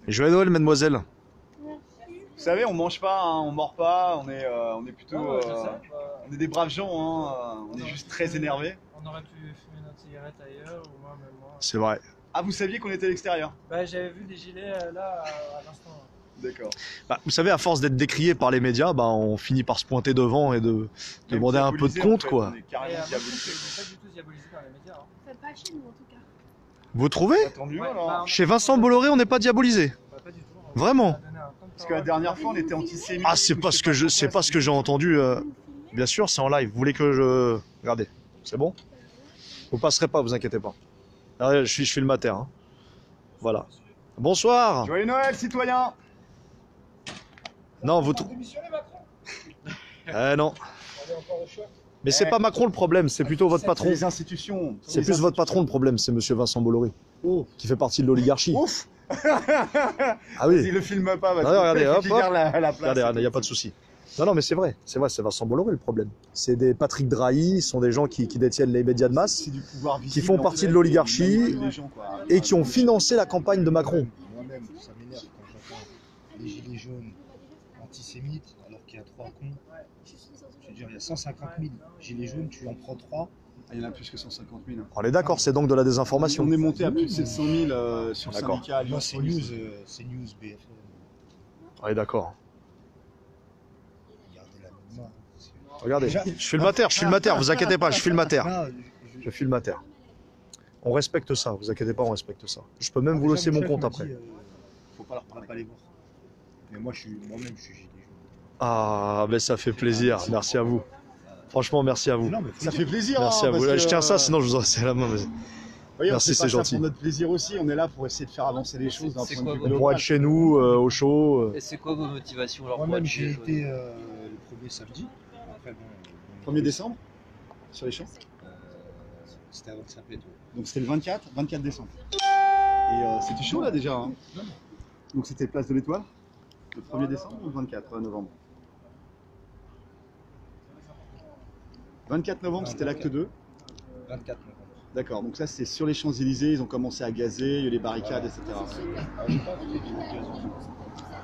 Joyeux Noël, mademoiselle. Vous savez, on mange pas, hein, on mord pas, on est plutôt, on est des braves gens, hein, on est juste très énervés. On aurait pu fumer notre cigarette ailleurs, ou moi, même moi. C'est vrai. Ah, vous saviez qu'on était à l'extérieur? Bah, j'avais vu des gilets là à l'instant. D'accord. Bah, vous savez, à force d'être décrié par les médias, bah, on finit par se pointer devant et de demander un peu de compte, quoi. On est carrément diabolisé. Pas du tout diabolisé par les médias. Hein. Pas chez nous en tout cas. Vous trouvez? Attendu, Ouais, alors. bah, Chez Vincent Bolloré, on n'est pas diabolisé. Bah, pas du tout. Vraiment? Parce que la dernière fois, on était antisémites. Ah, c'est pas ce que j'ai entendu. Bien sûr, c'est en live. Vous voulez que je... Regardez, c'est bon? Vous passerez pas, vous inquiétez pas. Ah, je suis le mater. Hein. Voilà. Bonsoir. Joyeux Noël, citoyens! Non, vous... non. Mais c'est pas Macron le problème, c'est plutôt votre patron. Les institutions. C'est plus votre patron le problème, c'est monsieur Vincent Bolloré. Oh. Qui fait partie de l'oligarchie. Ouf! Ah oui. Il le filme pas, parce Regardez, hop, qu'il hop. garde la place. Regardez, il n'y a pas de souci. Non, mais c'est vrai, c'est Vincent Bolloré le problème. C'est des Patrick Drahi, ce sont des gens qui détiennent les médias de masse, C'est du pouvoir visible, qui font partie de l'oligarchie et qui ont financé la campagne de Macron. Moi-même, ça m'énerve quand j'entends les gilets jaunes antisémites, alors qu'il y a 3 cons. Je veux dire, il y a 150 000 gilets jaunes, tu en prends 3. Ah, il y en a plus que 150 000. On est d'accord, c'est donc de la désinformation. On est monté à plus de 700 000 sur le D'accord. syndicat. Moi, c'est news, BFM. On est d'accord. Regardez la même main. Regardez, Déjà- je suis le mater, vous inquiétez pas, je suis le mater. Je suis le mater. On respecte ça, vous inquiétez pas, on respecte ça. Je peux même vous laisser mon compte après. Faut pas leur parler, pas les voir. Mais moi-même, je suis gilet jaune. Ah, ben ça fait plaisir, merci à vous. Franchement, merci à vous. Non, mais faut Ça le fait dire. plaisir. Merci hein, à vous. parce Je que, tiens ça, sinon je vous aurais serré la main. mais- voyez, Merci, on fait c'est pas ça gentil. pour notre plaisir aussi, on est là pour essayer de faire avancer les choses d'un C'est point quoi de vue votre- Pour global. être chez nous, au chaud. Et c'est quoi vos motivations alors pour Moi-même, être j'ai gilet jaune été le premier samedi. Après, bon, 1er décembre sur les champs. C'était avant de s'appeler. Donc c'était le 24 décembre. Et c'était chaud là déjà. Hein. Donc c'était place de l'Étoile. Le 1er décembre ou le 24 novembre? 24 novembre, c'était l'acte 2. 24 novembre. D'accord, donc ça c'est sur les Champs-Élysées, ils ont commencé à gazer, il y a eu les barricades, etc. J'ai pas fait du gaz.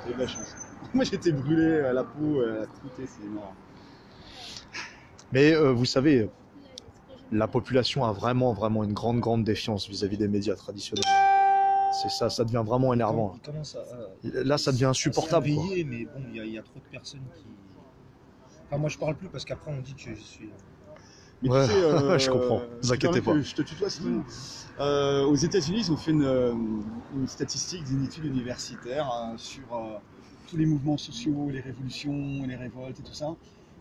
J'ai eu de la chance. Moi j'étais brûlé à la peau, à la croûte, c'est énorme. Mais vous savez, la population a vraiment une grande défiance vis-à-vis des médias traditionnels. C'est ça, ça devient vraiment énervant. Il commence à Là, ça devient insupportable. Quoi. veiller, mais bon, il y a trop de personnes qui. Enfin, moi je parle plus parce qu'après on dit que je suis. Mais Ouais, tu sais, je comprends, vous inquiétez pas. Je te tutoie, Simon. Aux États-Unis, ils ont fait une statistique d'une étude universitaire sur tous les mouvements sociaux, les révolutions, les révoltes et tout ça.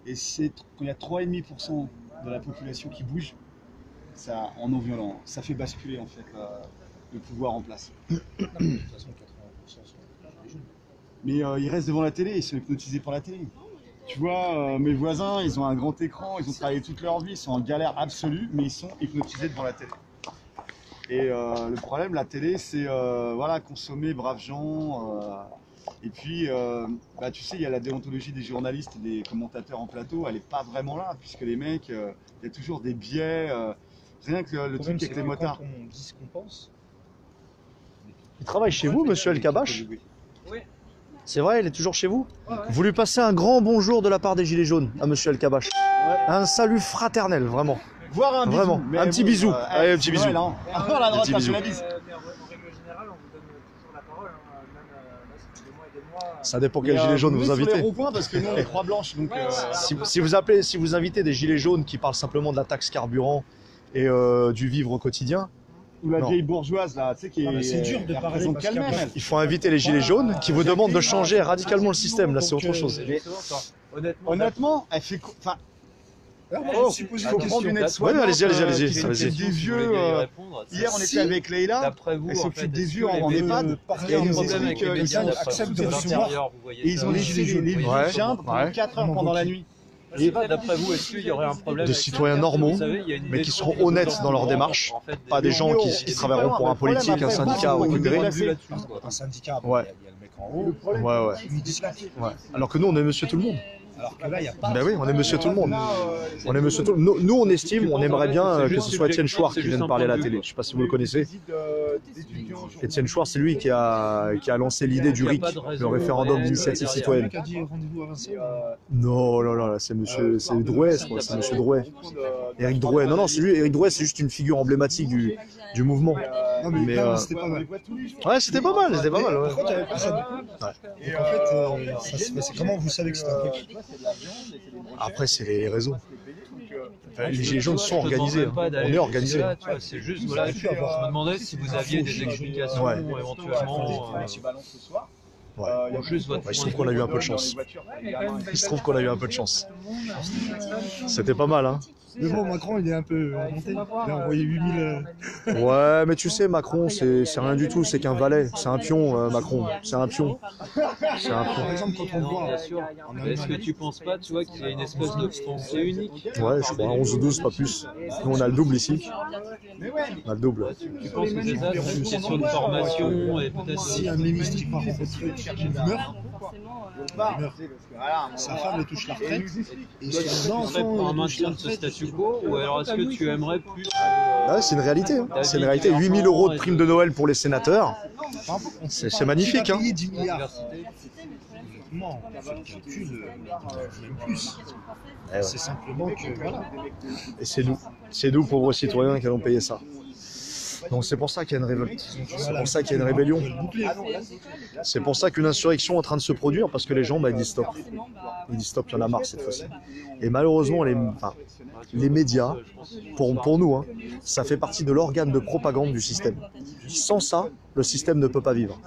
Et c'est quand il y a 3,5% de la population qui bouge, ça, en non violent, ça fait basculer en fait le pouvoir en place. De toute façon, 80% sont des jeunes. Mais ils restent devant la télé, ils sont hypnotisés par la télé. Tu vois, mes voisins, ils ont un grand écran, ils ont travaillé toute leur vie, ils sont en galère absolue, mais ils sont hypnotisés devant la télé. Et le problème, la télé, c'est voilà, consommer, braves gens. Et puis, bah, tu sais, il y a la déontologie des journalistes et des commentateurs en plateau, elle n'est pas vraiment là, puisque les mecs, il y a toujours des biais. Rien que le truc avec les motards. Quand on dit ce qu'on pense. Il travaille chez vous, monsieur El Kabash? Oui. C'est vrai, il est toujours chez vous? Vous lui passez un grand bonjour de la part des Gilets jaunes à monsieur El Kabash. Un salut fraternel, vraiment. Voir un bisou. Vraiment, Mais un petit bisou. Allez, un petit bisou. Noël, hein. On a le droit de faire la bise. Mais en règle générale, on vous donne toujours la parole. Même là, ça fait des mois et des mois. Ça dépend quel gilet jaune vous Sur les invitez. ronds-points, parce que nous, on est croix blanche. Donc, Si vous invitez des gilets jaunes qui parlent simplement de la taxe carburant et du vivre au quotidien, ou la non. vieille bourgeoise, là, tu sais, qui est. C'est dur de elle parler représente parce qu'elle-même, qu'après- elle. il faut inviter les gilets jaunes qui vous demandent de changer radicalement le système. Là, c'est autre chose. Honnêtement, elle fait. Enfin, Alors, moi, oh, je me suis posé il une faut prendre question. une aide-soignante. Ouais, allez-y, qui s'occupe allez-y. des vieux. Hier, on était avec Leïla. D'après vous, Elle en s'occupe fait, des est-ce vieux que en les EHPAD. médias Et elle nous problème explique avec les qu'ils médias, acceptent de de recevoir. recevoir. vous Et ils ont laissé les vieux Ouais, geindre pendant ouais. 4 heures pendant la nuit. Et d'après vous, est-ce qu'il y aurait un problème De avec citoyens ça? normaux, Vous savez, il y a une mais qui baisse seront de honnêtes dans leur temps, démarche, en fait, pas des gens qui Et travailleront pour un le problème, politique, un après, syndicat moi, récupéré. déplacer. Un syndicat, Ouais. il y a le mec en haut, Ouais, ouais. il discute. Ouais. Alors que nous, on est monsieur tout le monde. Alors que là, il n'y a pas. Ben oui, on est monsieur tout le monde. On est monsieur tout le monde. Nous, on estime, on aimerait bien que ce soit Étienne Chouard qui vienne parler à la télé. Je sais pas si vous le connaissez. Étienne Chouard, c'est lui qui a lancé l'idée du RIC, le référendum d'initiative citoyenne. Qui a dit rendez-vous à Vincennes. Non, c'est monsieur, c'est Drouet, je crois, c'est monsieur Drouet. Éric Drouet. Non, c'est lui. Éric Drouet, c'est juste une figure emblématique du mouvement. Non, Mais, mais c'était pas mal. Ouais, c'était pas mal, ouais. Par contre, j'avais pas ça. Donc en fait, ça se passe. Comment vous savez que c'est un truc? Après, c'est les réseaux. Enfin, les Gilets jaunes sont Je te demande organisés. même pas On d'aller est organisés. jusque-là, tu vois, c'est juste, voilà, je me demandais si vous aviez des explications Ouais. éventuellement. Ouais. Juste votre Ouais, je trouve qu'on a eu un peu de chance. Il se trouve qu'on a eu un peu de chance. C'était pas mal, hein. Mais bon, Macron, il est un peu remonté. Il a envoyé 8000. Ouais, mais tu sais, Macron, c'est rien du tout. C'est qu'un valet. C'est un pion, Macron. C'est un pion. C'est un pion. Par exemple, quand on Non, voit bien sûr. Mais est-ce que tu penses pas, tu vois, qu'il y a une espèce de pensée unique? Ouais, je crois 11 ou 12, pas plus. Nous, on a le double ici. On a le double. Tu penses que c'est ça? C'est une question de formation et peut-être si un ministre il part en retraite, il meurt, sa femme elle touche la retraite, et son tu serais enfant pour un il touche maintien la de ce retraite. statu quo, ou alors est-ce que tu aimerais plus Ouais, c'est une réalité. Hein. C'est une réalité. 8 000 € de prime de Noël pour les sénateurs. C'est magnifique, hein. Payer 10 milliards. l'université? Non, on fait le calcul, même plus. Eh ouais. C'est simplement que voilà. Et c'est nous, pauvres citoyens, qui allons payer ça. Donc c'est pour ça qu'il y a une révolte. C'est pour ça qu'il y a une rébellion. C'est pour ça qu'une insurrection est en train de se produire, parce que les gens, ils disent stop. Ils disent stop, il y en a marre cette fois-ci. Et malheureusement, les médias, pour nous, hein, ça fait partie de l'organe de propagande du système. Sans ça, le système ne peut pas vivre.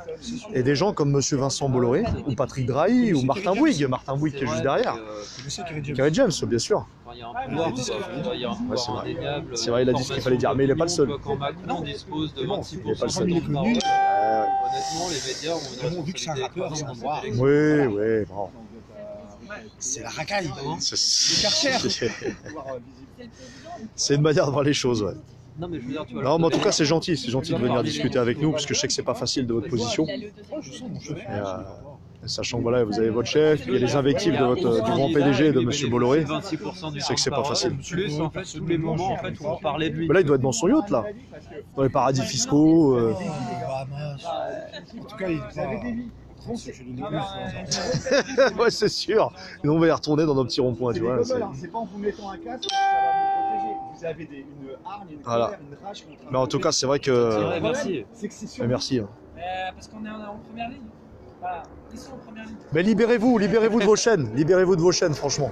Et des gens comme monsieur Vincent Bolloré, ou Patrick Drahi, ou Martin Bouygues qui est juste derrière. Je sais qu'il y a Kerry James, bien sûr. Il y a un pouvoir, il y a un pouvoir c'est vrai. indéniable. C'est vrai, il a dit ce qu'il fallait dire, mais il n'est pas le seul. Quand Macron dispose de 26% il est pas le seul. de parole, honnêtement, les médias ont une Bon, vu que c'est un responsabilité rappeur, écrasante c'est dans un cette roi. élection. Oui, bon. C'est la racaille. C'est une manière de voir les choses, ouais. Non, mais je veux dire, tu vois, Non, mais en tout cas, c'est gentil de venir discuter avec nous, parce que je sais que c'est pas facile de votre position. Sachant que voilà, vous avez votre chef, il y a les invectives de du grand PDG, de M. Bolloré. 26% du C'est que c'est pas facile. Plus en fait tous les moments en fait où on parlait de lui. Mais là, il doit être dans son yacht, là. Dans les paradis fiscaux. Bahamas. En tout cas, il Ouais, c'est sûr. Et on va y retourner dans nos petits ronds-points, tu vois. C'est pas en vous mettant un casque que ça va vous protéger. Vous avez une hargne, une colère, une rage contre un Mais en tout cas, c'est vrai que. Merci. C'est que c'est sûr. Mais merci. Parce qu'on est en première ligne. Voilà, ils sont en première ligne. Mais libérez-vous de vos chaînes. Libérez-vous de vos chaînes, franchement.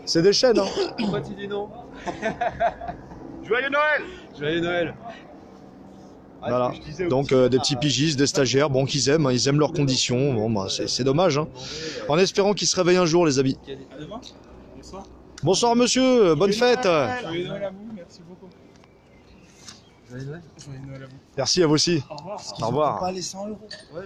C'est des chaînes, hein. Pourquoi tu dis non? Joyeux Noël! Joyeux Noël. Voilà. Donc des petits pigistes, des stagiaires, bon, qu'ils aiment, hein, ils aiment leurs conditions. Bon, bah, c'est dommage. Hein. En espérant qu'ils se réveillent un jour, les amis. À demain. Bonsoir. Bonsoir, monsieur. Bonne fête. Joyeux Noël à vous, merci beaucoup. Joyeux Noël. Joyeux Noël à vous. Merci à vous aussi. Au revoir. Au revoir. pas les 100 €. Ouais,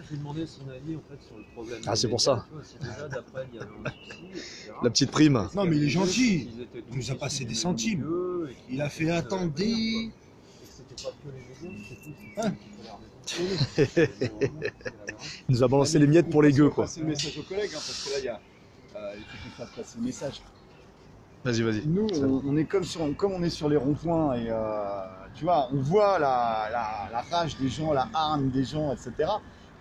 je lui demandais son avis en fait sur le problème. Ah, c'est pour ça. Tu vois, si déjà d'après il y avait un souci, etc. La petite prime. Non, mais il est gentil. Ils étaient tous Il nous a passé issus des du centimes. même milieu et qu'ils Il a fait étaient, attendre bien, quoi. des... Et que c'était pas que les médias, c'était tout. Hein Il nous a balancé les miettes pour les gueux, quoi. Passer le message aux collègues, hein, parce que là, il y a. Il faut qu'ils fassent passer le message. Vas-y, vas-y. Nous, on est comme on est sur les ronds-points et tu vois, on voit la rage des gens, la hargne des gens, etc.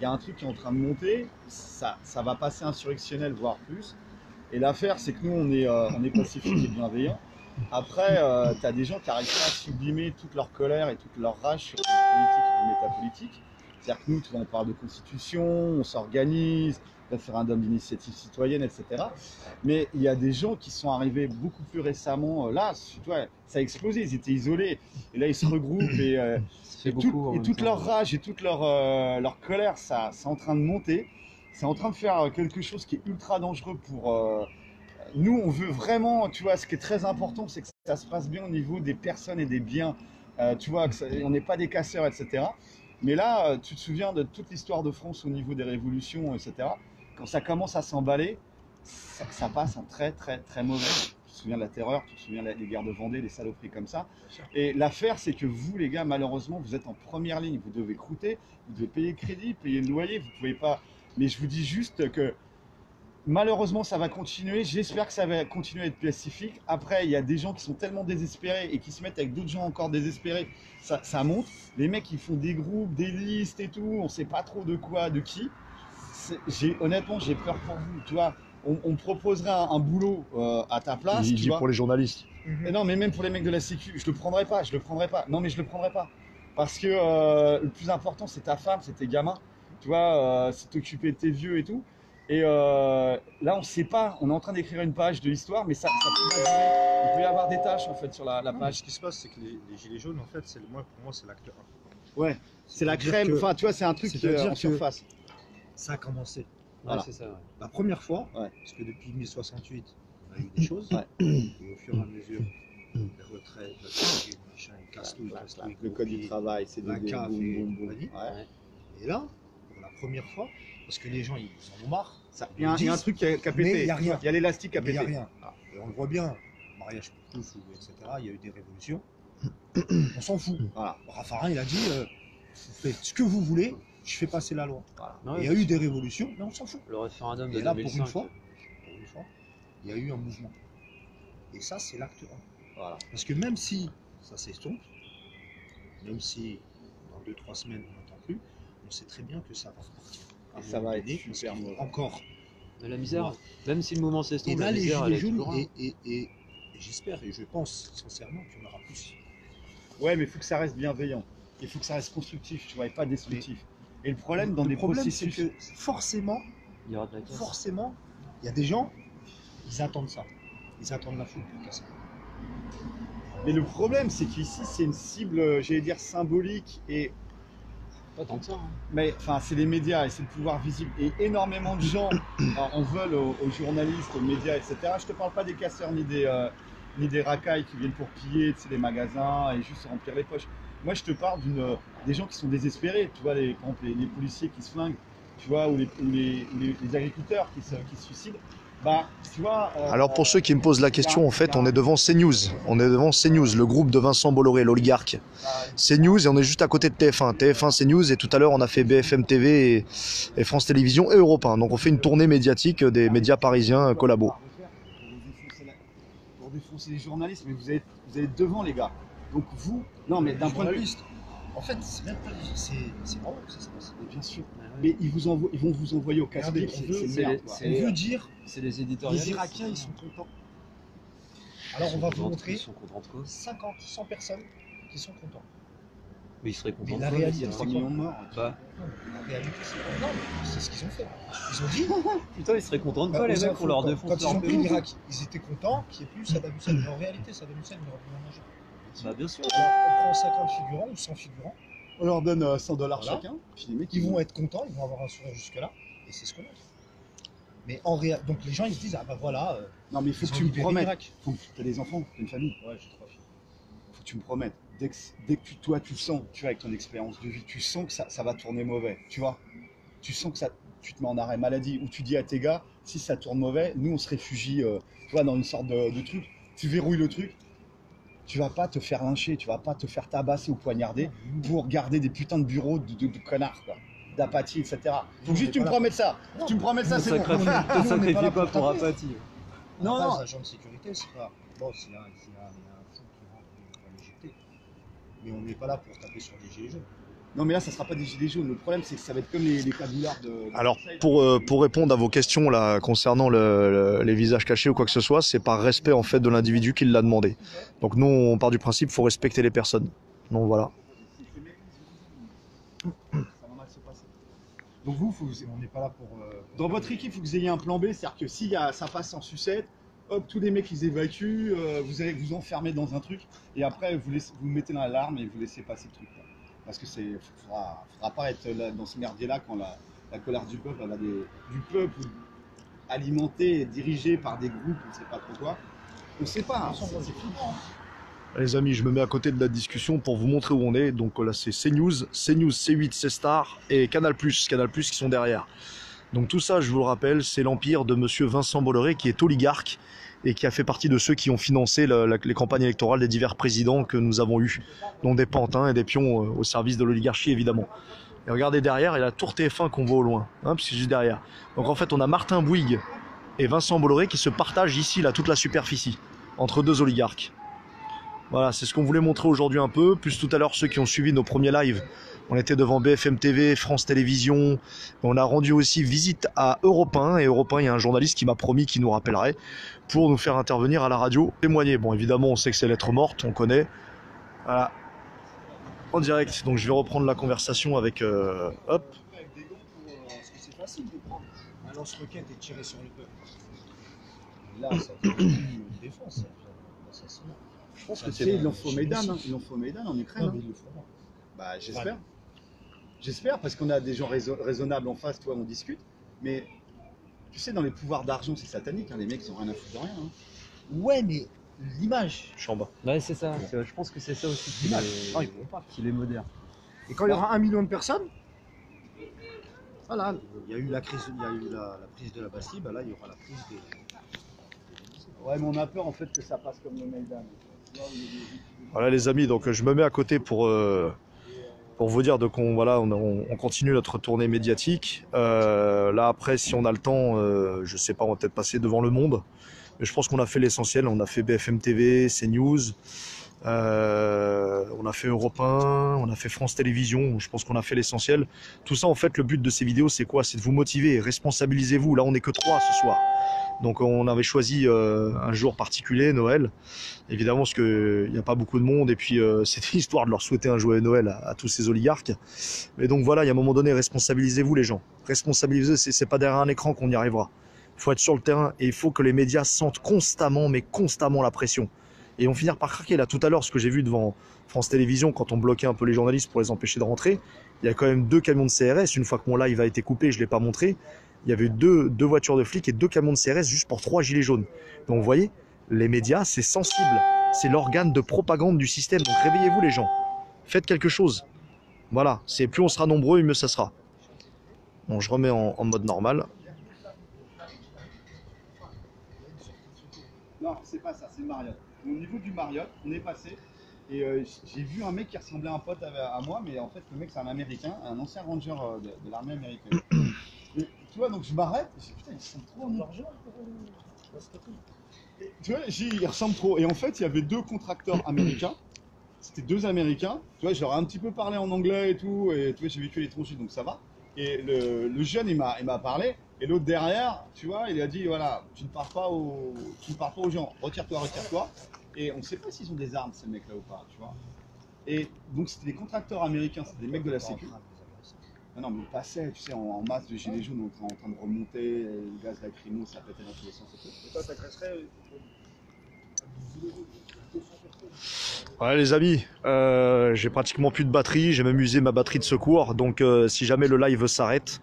Il y a un truc qui est en train de monter, ça va passer insurrectionnel, voire plus. Et l'affaire, c'est que nous, on est pacifiques et bienveillants. Après, tu as des gens qui n'arrivent pas à sublimer toute leur colère et toute leur rage sur du politique et du métapolitique. C'est-à-dire que nous, tu vois, on parle de constitution, on s'organise, référendum d'initiative citoyenne, etc. Mais il y a des gens qui sont arrivés beaucoup plus récemment. Là, tu vois, ça a explosé, ils étaient isolés. Et là, ils se regroupent et toute leur rage et toute leur colère, c'est en train de monter. C'est en train de faire quelque chose qui est ultra dangereux pour... Nous, on veut vraiment, tu vois, ce qui est très important, c'est que ça se passe bien au niveau des personnes et des biens. Tu vois, on n'est pas des casseurs, etc. Mais là, tu te souviens de toute l'histoire de France au niveau des révolutions, etc. Quand ça commence à s'emballer, ça passe en très, très, très mauvais. Tu te souviens de la terreur, tu te souviens des guerres de Vendée, des saloperies comme ça. Et l'affaire, c'est que vous, les gars, malheureusement, vous êtes en première ligne. Vous devez croûter, vous devez payer le crédit, payer le loyer, vous ne pouvez pas... Mais je vous dis juste que malheureusement, ça va continuer. J'espère que ça va continuer à être pacifique. Après, il y a des gens qui sont tellement désespérés et qui se mettent avec d'autres gens encore désespérés. Ça monte. Les mecs, ils font des groupes, des listes et tout. On ne sait pas trop de quoi, de qui. Honnêtement, j'ai peur pour vous. Tu vois, on proposerait un boulot à ta place. Il tu dit vois. pour les journalistes. Mais non, mais même pour les mecs de la Sécu, je le prendrais pas. Non, mais je le prendrais pas. Parce que le plus important, c'est ta femme, c'est tes gamins. Tu vois, c'est t'occuper de tes vieux et tout. Et là, on ne sait pas, on est en train d'écrire une page de l'histoire, mais ça peut durer. Il peut y avoir des tâches en fait sur la page. Ce qui se passe, c'est que les gilets jaunes, en fait, pour moi, c'est l'acte 1. Ouais, c'est la crème, enfin tu vois, c'est un truc qui est en surface. Ça a commencé. Voilà. Ouais, c'est ça. Ouais. La première fois, Ouais. parce que depuis 1068, on a eu des choses, Ouais. et au fur et à mesure, les retraites, la sécurité, machin, ils cassent tout, Le code du travail, c'est la CAF et compagnie. Ouais. Et là, pour la première fois, parce que les gens, ils en ont marre. Il y a un truc qui a pété. Mais il y a rien. Il y a l'élastique qui a Mais il n'y a pété. rien. Et on le voit bien, mariage pour tous, etc. Il y a eu des révolutions. On s'en fout. Voilà. Raffarin, il a dit vous faites ce que vous voulez, je fais passer la loi. Non, Et il y a eu des révolutions, mais on s'en fout. le référendum de Et là, 2005. pour une fois, il y a eu un mouvement. Et ça, c'est l'acte 1. Voilà. Parce que même si ça s'estompe, même si dans 2-3 semaines on n'entend plus, on sait très bien que ça va repartir. À un Et ça moment va être donné, super parce qu'il y a mauvais. encore. Mais la misère, même si le mouvement Et s'estompe, là, la les misère, elle gilets est jaunes, toujours là. et j'espère, et je pense sincèrement qu'il y en aura plus. Ouais, mais il faut que ça reste bienveillant. Il faut que ça reste constructif, tu vois, et pas destructif. Et le problème dans des problème, c'est processus... que forcément, Il y aura de la casse. forcément, il y a des gens, ils attendent ça. Ils attendent la foule pour casser. Mais le problème, c'est qu'ici, c'est une cible, j'allais dire, symbolique et Pas tant que ça. Hein. mais enfin, c'est les médias et c'est le pouvoir visible. Et énormément de gens en veulent aux journalistes, aux médias, etc. Je te parle pas des casseurs ni des racailles qui viennent pour piller les magasins et juste remplir les poches. Moi, je te parle des gens qui sont désespérés. Tu vois, par exemple, les policiers qui se flinguent, tu vois, ou les agriculteurs qui se suicident. Bah, tu vois. Alors pour ceux qui me posent la question, en fait, on est devant CNews. On est devant CNews, le groupe de Vincent Bolloré, l'oligarque. CNews et on est juste à côté de TF1. TF1, CNews et tout à l'heure on a fait BFM TV et France Télévisions et Europe 1. Donc on fait une tournée médiatique des médias parisiens collabos. Pour défoncer les journalistes, mais vous êtes devant les gars. Donc vous, non mais d'un point de vue. En fait, c'est même pas c'est vraiment que ça se passe. Mais bien sûr. Mais ils vont vous envoyer au casse-pied. On veut dire, C'est les éditorialistes. les Irakiens, ils sont contents. Alors on va vous montrer Ils sont contents de quoi? 50, 100 personnes qui sont contents. Mais ils seraient contents Mais de la quoi, réalité, les 3 Irakiens? millions de morts. Bah, La réalité, c'est pas. Non, mais c'est ce qu'ils ont fait. Ils ont dit. putain, ils seraient contents de quoi, les aux mecs, infos, pour leur quand défoncer ils ont leur pris pays? l'Irak, ils étaient contents qu'il n'y ait plus Saddam Hussein. Mais en réalité, Saddam Hussein, il aurait pu en manger. Bah, bien sûr. Alors, on prend 50 figurants ou 100 figurants. On leur donne $100 Voilà. chacun. Puis les mecs, Ils vont être contents, ils vont avoir un sourire jusque-là. Et c'est ce qu'on a. Mais en réalité, donc les gens ils se disent ah bah voilà. Non mais il faut ils que ont tu me libéré promettes. l'Irak. T'as des enfants, t'as une famille. Ouais, j'ai 3 filles. Faut que tu me promettes. Dès que toi tu sens, tu vois, avec ton expérience de vie, tu sens que ça va tourner mauvais. Tu vois. Tu sens que tu te mets en arrêt maladie. Ou tu dis à tes gars, si ça tourne mauvais, nous on se réfugie, tu vois, dans une sorte de truc. Tu verrouilles le truc. Tu vas pas te faire lyncher, tu vas pas te faire tabasser ou poignarder pour garder des putains de bureaux de connards, quoi. D'apathie, etc. Faut juste que tu me promettes ça. Non, Tu me promettes ça, c'est bon. Nous, on est pas là Sacrifie pas pour pour taper. apathie. Non, Non, non. les agents de sécurité, c'est pas. Bon, s'il y a un fou qui rentre, on va l'éjecter. Mais on n'est pas là pour taper sur des gilets jaunes. Non, mais là, ça sera pas des gilets jaunes. Le problème, c'est que ça va être comme les caboulards de. Alors pour répondre à vos questions là concernant les visages cachés ou quoi que ce soit, c'est par respect en fait de l'individu qui l'a demandé. Donc nous on part du principe qu'il faut respecter les personnes. Donc voilà. Ça va mal se passer. Donc On n'est pas là pour. dans votre équipe, il faut que vous ayez un plan B, c'est-à-dire que si ça passe en sucette, hop, tous les mecs ils évacuent, vous allez vous enfermer dans un truc, et après vous mettez dans l'alarme et vous laissez passer le truc. Quoi. Parce que faudra pas être là, dans ce merdier-là quand la colère du peuple, du peuple alimenté et dirigé par des groupes, on ne sait pas trop quoi. On ne sait pas, hein, c'est flippant. Les amis, je me mets à côté de la discussion pour vous montrer où on est. Donc là c'est CNews, C8, C-Star et Canal+, qui sont derrière. Donc tout ça, je vous le rappelle, c'est l'empire de monsieur Vincent Bolloré qui est oligarque et qui a fait partie de ceux qui ont financé les campagnes électorales des divers présidents que nous avons eus, dont des pantins et des pions au service de l'oligarchie évidemment. Et regardez derrière, il y a la tour TF1 qu'on voit au loin, hein, puis c'est juste derrière. Donc en fait on a Martin Bouygues et Vincent Bolloré qui se partagent ici là toute la superficie, entre deux oligarques. Voilà, c'est ce qu'on voulait montrer aujourd'hui un peu, plus tout à l'heure ceux qui ont suivi nos premiers lives. On était devant BFM TV, France Télévisions, on a rendu aussi visite à Europe 1, et Europe 1, il y a un journaliste qui m'a promis qu'il nous rappellerait pour nous faire intervenir à la radio, témoigner. Bon, évidemment, on sait que c'est lettre morte, on connaît. Voilà, en direct, donc je vais reprendre la conversation avec... hop. Avec des gants parce que c'est facile de prendre un lance-roquette et de tirer sur le peuple. Là, ça fait une défense, ça fait un assassinat. Je pense Ça que fait ils l'ont un fait au Médan, génocide. ils l'ont fait au Médan en Ukraine. Non, hein. mais ils le font pas. Bah, j'espère. J'espère, parce qu'on a des gens raisonnables en face, toi, on discute. Mais tu sais, dans les pouvoirs d'argent, c'est satanique. Hein, les mecs, ils ont rien à foutre de rien. Hein. Ouais, mais l'image. Je suis en bas. Ouais, c'est ça. Je pense que c'est ça aussi qui L'image. les, Non, ils vont pas. qui les modère. Et quand il y aura 1 million de personnes, voilà, il y a eu la crise, il y a eu la prise de la Bastille, bah là il y aura la prise des. Ouais, mais on a peur en fait que ça passe comme le Maïdan. Voilà les amis, donc je me mets à côté pour vous dire qu'on voilà, on continue notre tournée médiatique. Là après, si on a le temps, je sais pas, on va peut-être passer devant Le Monde. Mais je pense qu'on a fait l'essentiel. On a fait BFM TV, CNews, on a fait Europe 1, on a fait France Télévisions. Je pense qu'on a fait l'essentiel. Tout ça, en fait, le but de ces vidéos, c'est quoi? C'est de vous motiver, responsabilisez-vous. Là, on n'est que 3 ce soir. Donc on avait choisi un jour particulier, Noël, évidemment parce qu'il n'y a pas beaucoup de monde et puis c'était histoire de leur souhaiter un joyeux Noël à tous ces oligarques. Mais donc voilà, il y a un moment donné, responsabilisez-vous les gens. Responsabilisez, c'est pas derrière un écran qu'on y arrivera. Il faut être sur le terrain et il faut que les médias sentent constamment, mais constamment la pression. Et on finira par craquer. Là tout à l'heure, ce que j'ai vu devant France Télévisions, quand on bloquait un peu les journalistes pour les empêcher de rentrer, il y a quand même 2 camions de CRS, une fois que mon live a été coupé, je ne l'ai pas montré. Il y avait deux voitures de flics et 2 camions de CRS juste pour 3 gilets jaunes. Donc vous voyez, les médias, c'est sensible. C'est l'organe de propagande du système. Donc réveillez-vous les gens. Faites quelque chose. Voilà, c'est plus on sera nombreux, mieux ça sera. Bon, je remets en mode normal. Non, c'est pas ça, c'est Marriott. Au niveau du Marriott, on est passé et j'ai vu un mec qui ressemblait à un pote à moi, mais en fait, le mec, c'est un Américain, un ancien ranger de l'armée américaine. Et, tu vois, donc je m'arrête, je dis putain, ils sont trop en argent. Tu vois, il ressemble trop. Et en fait, il y avait 2 contracteurs américains. C'était 2 Américains. Tu vois, je leur ai un petit peu parlé en anglais et tout. Et tu vois, j'ai vécu les tronches, donc ça va. Et le jeune, il m'a parlé. Et l'autre derrière, tu vois, il a dit voilà, tu ne parles pas aux gens. Retire-toi, retire-toi. Et on ne sait pas s'ils ont des armes, ces mecs-là ou pas, tu vois. Et donc, c'était des contracteurs américains, c'était des mecs de la sécu. Non, mais on passait, tu sais, en masse de gilets jaunes, en train de remonter, le gaz lacrymo, ça pétait dans tous les sens et tout. Et toi, t'agresserais Ouais les amis, j'ai pratiquement plus de batterie, j'ai même usé ma batterie de secours, donc si jamais le live s'arrête,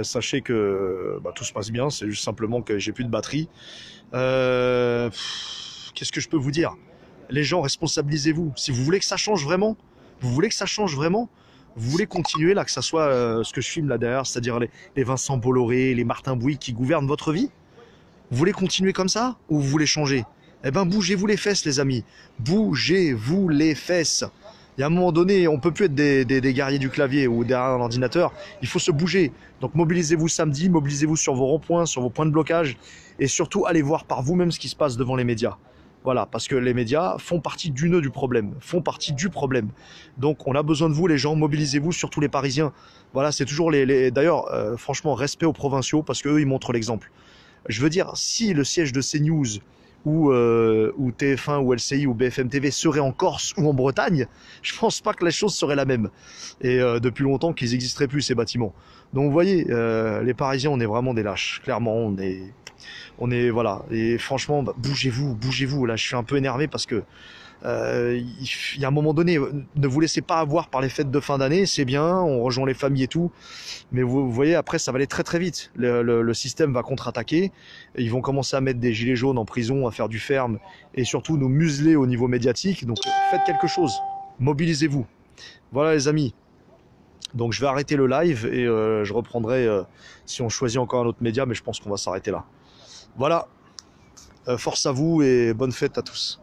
sachez que tout se passe bien, c'est juste simplement que j'ai plus de batterie. Qu'est-ce que je peux vous dire? Les gens, responsabilisez-vous. Si vous voulez que ça change vraiment, vous voulez continuer là, que ça soit ce que je filme là derrière, c'est-à-dire les Vincent Bolloré, les Martin Bouygues qui gouvernent votre vie, vous voulez continuer comme ça ou vous voulez changer? Eh ben bougez-vous les fesses les amis, bougez-vous les fesses. Il y a un moment donné, on peut plus être des guerriers du clavier ou derrière l'ordinateur, il faut se bouger. Donc mobilisez-vous samedi, mobilisez-vous sur vos ronds-points, sur vos points de blocage et surtout allez voir par vous-même ce qui se passe devant les médias. Voilà, parce que les médias font partie du nœud du problème, font partie du problème. Donc on a besoin de vous les gens, mobilisez-vous, surtout les Parisiens. Voilà, c'est toujours D'ailleurs, franchement, respect aux provinciaux parce qu'eux, ils montrent l'exemple. Je veux dire, si le siège de CNews ou TF1 ou LCI ou BFM TV serait en Corse ou en Bretagne, je pense pas que la chose serait la même. Et depuis longtemps qu'ils n'existeraient plus ces bâtiments. Donc vous voyez, les Parisiens, on est vraiment des lâches. Clairement, on est voilà. Et franchement, bougez-vous. Là, je suis un peu énervé parce que il y a un moment donné, ne vous laissez pas avoir par les fêtes de fin d'année, c'est bien, on rejoint les familles et tout, mais vous voyez, après ça va aller très très vite, le système va contre-attaquer, ils vont commencer à mettre des gilets jaunes en prison, à faire du ferme, et surtout nous museler au niveau médiatique, donc faites quelque chose, mobilisez-vous. Voilà les amis, donc je vais arrêter le live, et je reprendrai si on choisit encore un autre média, mais je pense qu'on va s'arrêter là. Voilà, force à vous, et bonne fête à tous.